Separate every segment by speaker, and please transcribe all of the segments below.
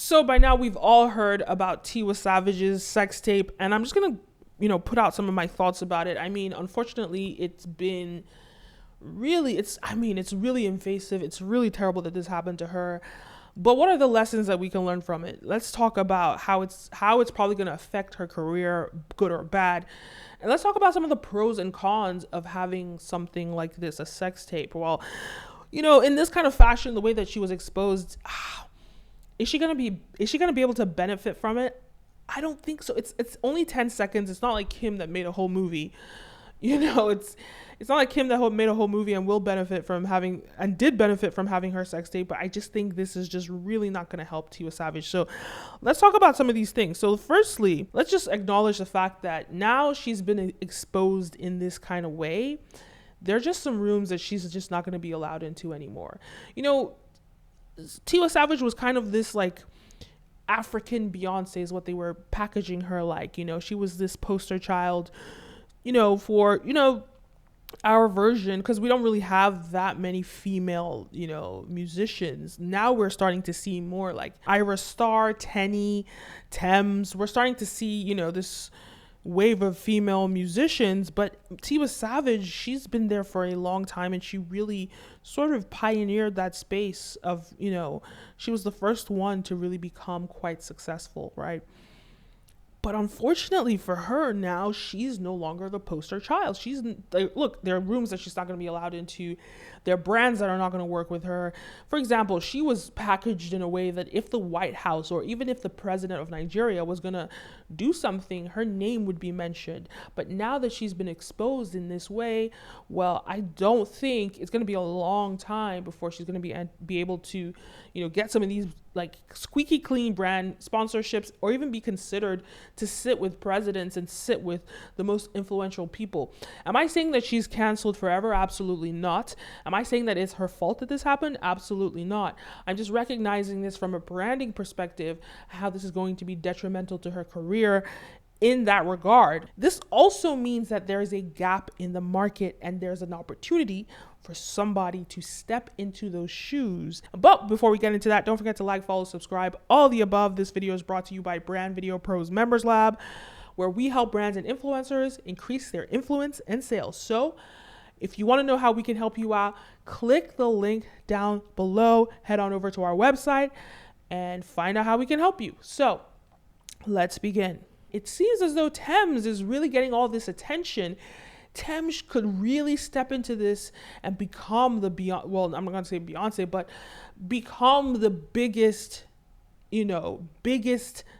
Speaker 1: So by now we've all heard about Tiwa Savage's sex tape, and I'm just gonna, put out some of my thoughts about it. I mean, unfortunately, it's really invasive. It's really terrible that this happened to her. But what are the lessons that we can learn from it? Let's talk about how it's probably going to affect her career, good or bad. And let's talk about some of the pros and cons of having something like this, a sex tape. Well, in this kind of fashion, the way that she was exposed, is she gonna be able to benefit from it? I don't think so. It's only 10 seconds. It's not like Kim that made a whole movie. It's not like Kim that made a whole movie and will benefit from having and did benefit from having her sex tape. But I just think this is just really not going to help Tiwa Savage. So let's talk about some of these things. So firstly, let's just acknowledge the fact that now she's been exposed in this kind of way. There are just some rooms that she's just not going to be allowed into anymore. Tiwa Savage was kind of this like African Beyonce is what they were packaging her like. She was this poster child, for, our version, because we don't really have that many female, musicians. Now we're starting to see more like Ira Star, Tenny, Thames. We're starting to see, this wave of female musicians, but Tiwa Savage, she's been there for a long time, and she really sort of pioneered that space of, she was the first one to really become quite successful, right? But unfortunately for her, now she's no longer the poster child. She's like, look, there are rooms that she's not going to be allowed into. There are brands that are not going to work with her. For example, she was packaged in a way that if the White House or even if the president of Nigeria was going to do something, her name would be mentioned. But now that she's been exposed in this way, well, I don't think it's going to be a long time before she's going to be able to, get some of these like squeaky clean brand sponsorships, or even be considered to sit with presidents and sit with the most influential people. Am I saying that she's canceled forever? Absolutely not. Am I saying that it's her fault that this happened? Absolutely not. I'm just recognizing this from a branding perspective, how this is going to be detrimental to her career in that regard. This also means that there is a gap in the market and there's an opportunity for somebody to step into those shoes. But before we get into that, don't forget to like, follow, subscribe, all the above. This video is brought to you by Brand Video Pros Members Lab, where we help brands and influencers increase their influence and sales. So if you want to know how we can help you out, click the link down below, head on over to our website and find out how we can help you. So let's begin. It seems as though Thames is really getting all this attention. Thames could really step into this and become the Beyonce, well, I'm not going to say Beyonce, but become the biggest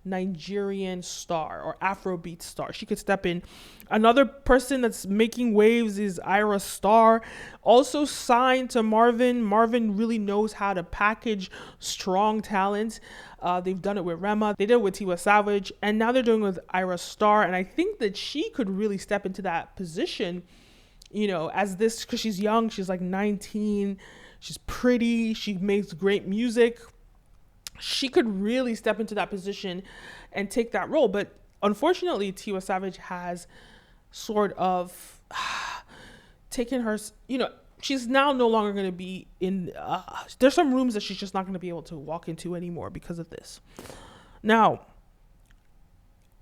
Speaker 1: Nigerian star or Afrobeat star. She could step in. Another person that's making waves is Ira Star, also signed to Marvin. Marvin really knows how to package strong talent. They've done it with Rema, they did it with Tiwa Savage, and now they're doing it with Ira Star. And I think that she could really step into that position, as this, because she's young, she's like 19, she's pretty, she makes great music. She could really step into that position and take that role. But unfortunately, Tiwa Savage has sort of taken her, she's now no longer going to be in, there's some rooms that she's just not going to be able to walk into anymore because of this. Now,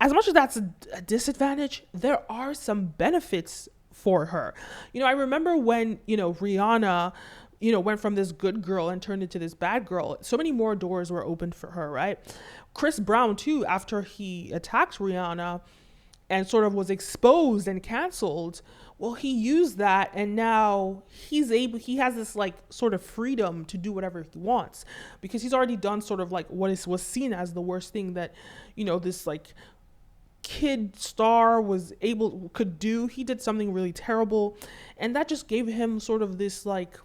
Speaker 1: as much as that's a disadvantage, there are some benefits for her. I remember when, Rihanna, went from this good girl and turned into this bad girl. So many more doors were opened for her, right? Chris Brown, too, after he attacked Rihanna and sort of was exposed and canceled, well, he used that, and now he has this like sort of freedom to do whatever he wants, because he's already done sort of like what was seen as the worst thing that, this like kid star could do. He did something really terrible, and that just gave him sort of this like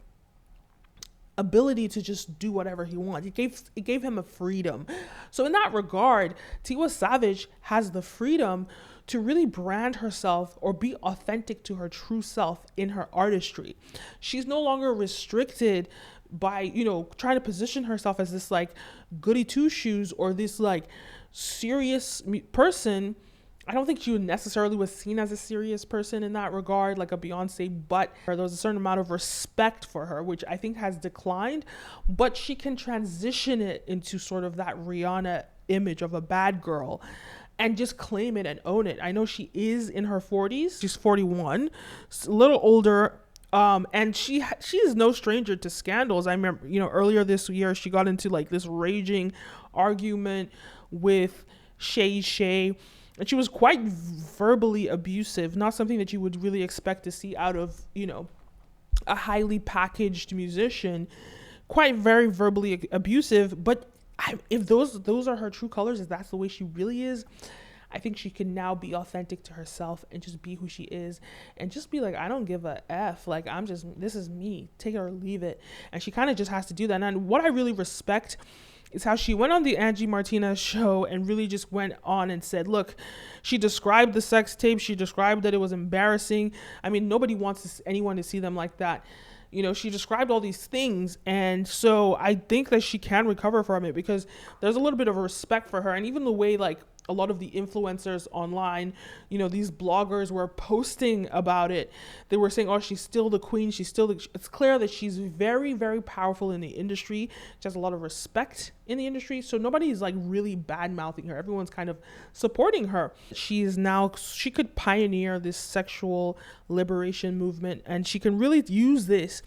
Speaker 1: ability to just do whatever he wants. It gave him a freedom. So in that regard, Tiwa Savage has the freedom to really brand herself or be authentic to her true self in her artistry. She's no longer restricted by, trying to position herself as this like goody two shoes or this like serious person I don't think she necessarily was seen as a serious person in that regard, like a Beyonce, but there was a certain amount of respect for her, which I think has declined, but she can transition it into sort of that Rihanna image of a bad girl and just claim it and own it. I know she is in her 40s. She's 41, a little older. And she is no stranger to scandals. I remember, earlier this year, she got into like this raging argument with Shay, and she was quite verbally abusive, not something that you would really expect to see out of, a highly packaged musician, quite very verbally abusive. But if those are her true colors, if that's the way she really is, I think she can now be authentic to herself and just be who she is and just be like, I don't give a F. Like, this is me, take it or leave it. And she kind of just has to do that. And what I really respect is how she went on the Angie Martinez show and really just went on and said, look, she described the sex tape. She described that it was embarrassing. I mean, nobody wants anyone to see them like that. She described all these things. And so I think that she can recover from it because there's a little bit of a respect for her. And even the way, like, a lot of the influencers online, these bloggers were posting about it. They were saying, oh, she's still the queen. It's clear that she's very, very powerful in the industry. She has a lot of respect in the industry. So nobody's like really bad mouthing her. Everyone's kind of supporting her. She could pioneer this sexual liberation movement, and she can really use this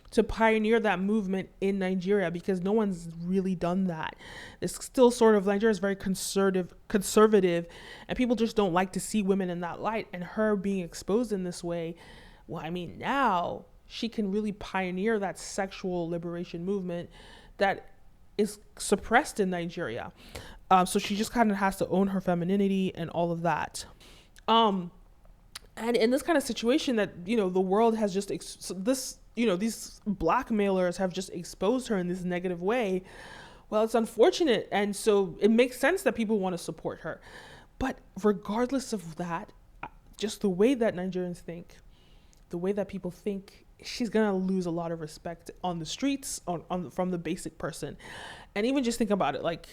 Speaker 1: to pioneer that movement in Nigeria because no one's really done that. It's still sort of, Nigeria is very conservative, and people just don't like to see women in that light. And her being exposed in this way, well, I mean, now she can really pioneer that sexual liberation movement that is suppressed in Nigeria. So she just kind of has to own her femininity and all of that. And in this kind of situation that, the world has just, these blackmailers have just exposed her in this negative way. Well, it's unfortunate. And so it makes sense that people want to support her. But regardless of that, just the way that Nigerians think, the way that people think, she's going to lose a lot of respect on the streets, from the basic person. And even just think about it like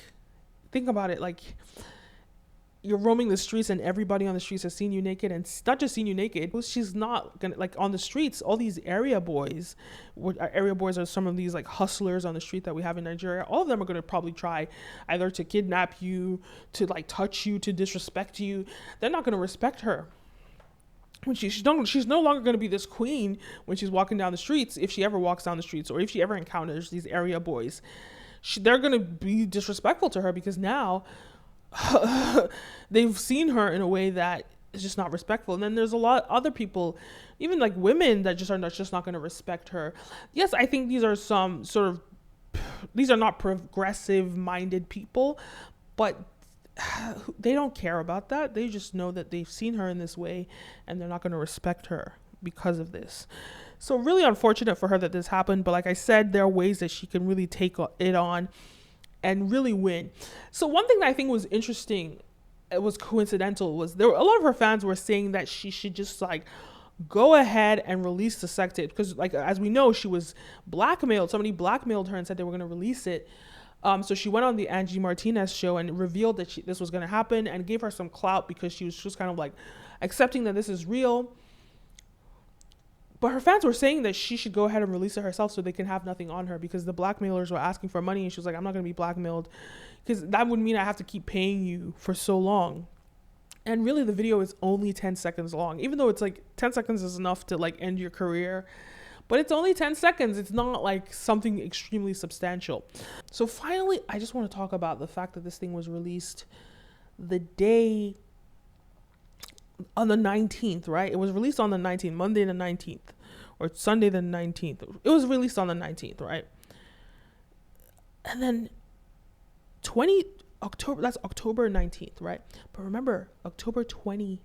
Speaker 1: you're roaming the streets and everybody on the streets has seen you naked, and not just seen you naked. She's not gonna, like, on the streets, all these area boys are some of these like hustlers on the street that we have in Nigeria. All of them are going to probably try either to kidnap you, to like touch you, to disrespect you. They're not going to respect her. When she's no longer going to be this queen when she's walking down the streets, if she ever walks down the streets or if she ever encounters these area boys. They're going to be disrespectful to her because now they've seen her in a way that is just not respectful. And then there's a lot of other people, even like women, that just not going to respect her. Yes, I think these are not progressive minded people, but they don't care about that. They just know that they've seen her in this way and they're not going to respect her because of this. So really unfortunate for her that this happened. But like I said, there are ways that she can really take it on and really win. So one thing that I think was interesting, it was coincidental, was there were a lot of her fans were saying that she should just like go ahead and release the sex tape, because like, as we know, she was blackmailed. Somebody blackmailed her and said they were going to release it. So she went on the Angie Martinez show and revealed that this was going to happen and gave her some clout because she was just kind of like accepting that this is real. But her fans were saying that she should go ahead and release it herself so they can have nothing on her, because the blackmailers were asking for money and she was like, I'm not going to be blackmailed because that would mean I have to keep paying you for so long. And really the video is only 10 seconds long, even though it's like 10 seconds is enough to like end your career. But it's only 10 seconds. It's not like something extremely substantial. So finally, I just want to talk about the fact that this thing was released the day on the 19th, right? It was released on the 19th, Monday the 19th, or Sunday the 19th. It was released on the 19th, right? And then October, that's October 19th, right? But remember, October 20th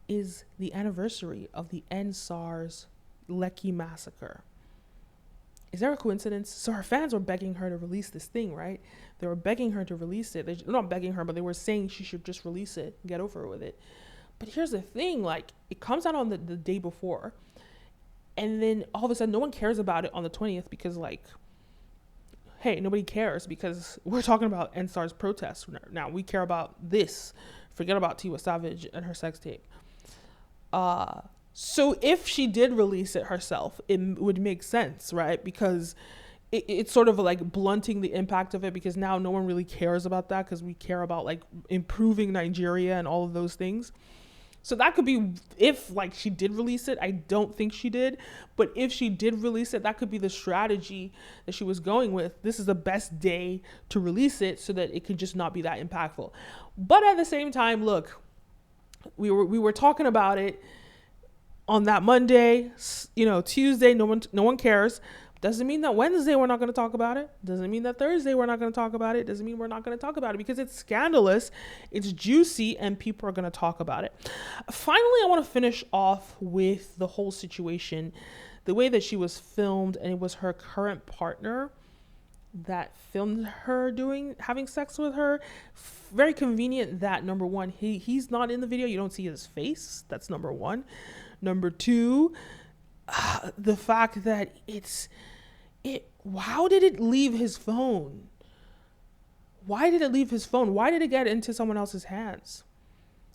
Speaker 1: is the anniversary of the NSARS Lekki massacre. Is there a coincidence? So her fans were begging her to release this thing, right? They were begging her to release it. They're not begging her, but they were saying she should just release it, get over with it. But here's the thing, like, it comes out on the day before, and then all of a sudden no one cares about it on the 20th because, like, hey, nobody cares because we're talking about NSTAR's protests now. We care about this. Forget about Tiwa Savage and her sex tape. So if she did release it herself, it would make sense, right? Because it's sort of like blunting the impact of it, because now no one really cares about that, because we care about like improving Nigeria and all of those things. So that could be, if like she did release it. I don't think she did, but if she did release it, that could be the strategy that she was going with. This is the best day to release it so that it could just not be that impactful. But at the same time, look, we were talking about it on that Monday, Tuesday, no one cares. Doesn't mean that Wednesday we're not going to talk about it. Doesn't mean that Thursday we're not going to talk about it. Doesn't mean we're not going to talk about it, because it's scandalous, it's juicy, and people are going to talk about it. Finally, I want to finish off with the whole situation, the way that she was filmed, and it was her current partner that filmed her having sex with her. Very convenient that, number one, he's not in the video. You don't see his face. That's number one. Number two, the fact that how did it leave his phone? Why did it leave his phone? Why did it get into someone else's hands?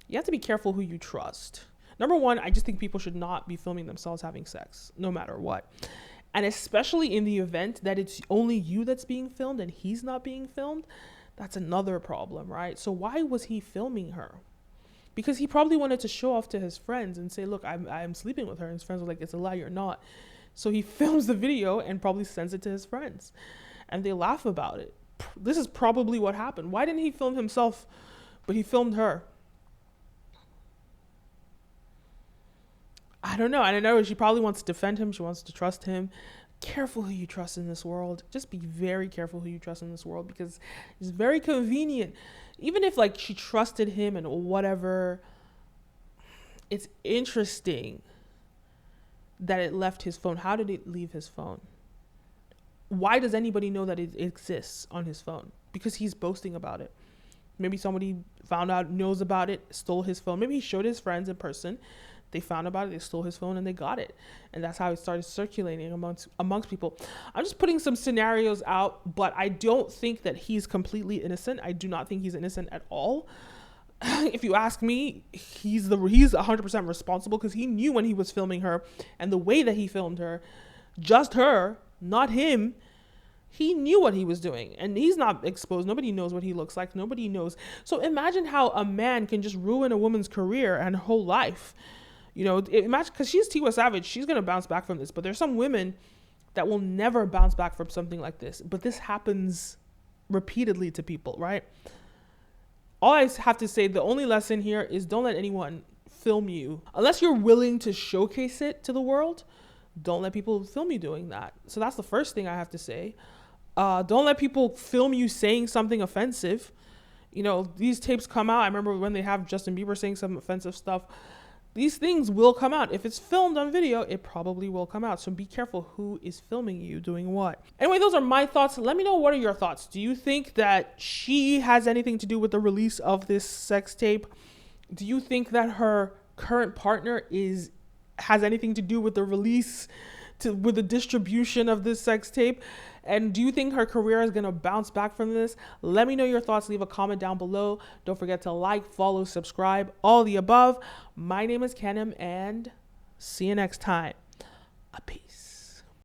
Speaker 1: You have to be careful who you trust. Number one, I just think people should not be filming themselves having sex, no matter what. And especially in the event that it's only you that's being filmed and he's not being filmed, that's another problem, right? So why was he filming her? Because he probably wanted to show off to his friends and say, look, I'm sleeping with her. And his friends were like, it's a lie, you're not. So he films the video and probably sends it to his friends. And they laugh about it. This is probably what happened. Why didn't he film himself, but he filmed her? I don't know. She probably wants to defend him. She wants to trust him. Careful who you trust in this world. Just be very careful who you trust in this world, because it's very convenient. Even if like she trusted him and whatever, it's interesting that it left his phone. How did it leave his phone? Why does anybody know that it exists on his phone? Because he's boasting about it. Maybe somebody found out, knows about it, stole his phone. Maybe he showed his friends in person. They found about it, they stole his phone, and they got it. And that's how it started circulating amongst people. I'm just putting some scenarios out, but I don't think that he's completely innocent. I do not think he's innocent at all. If you ask me, he's 100% responsible, because he knew when he was filming her, and the way that he filmed her, just her, not him, he knew what he was doing, and he's not exposed. Nobody knows what he looks like. Nobody knows. So imagine how a man can just ruin a woman's career and her whole life. Imagine, because she's Tiwa Savage, she's going to bounce back from this. But there's some women that will never bounce back from something like this. But this happens repeatedly to people, right? All I have to say, the only lesson here is don't let anyone film you. Unless you're willing to showcase it to the world, don't let people film you doing that. So that's the first thing I have to say. Don't let people film you saying something offensive. These tapes come out. I remember when they have Justin Bieber saying some offensive stuff. These things will come out. If it's filmed on video, it probably will come out. So be careful who is filming you doing what. Anyway, those are my thoughts. Let me know, what are your thoughts? Do you think that she has anything to do with the release of this sex tape? Do you think that her current partner has anything to do with the release, with the distribution of this sex tape? And do you think her career is going to bounce back from this? Let me know your thoughts. Leave a comment down below. Don't forget to like, follow, subscribe, all the above. My name is Kenim, and see you next time. Peace.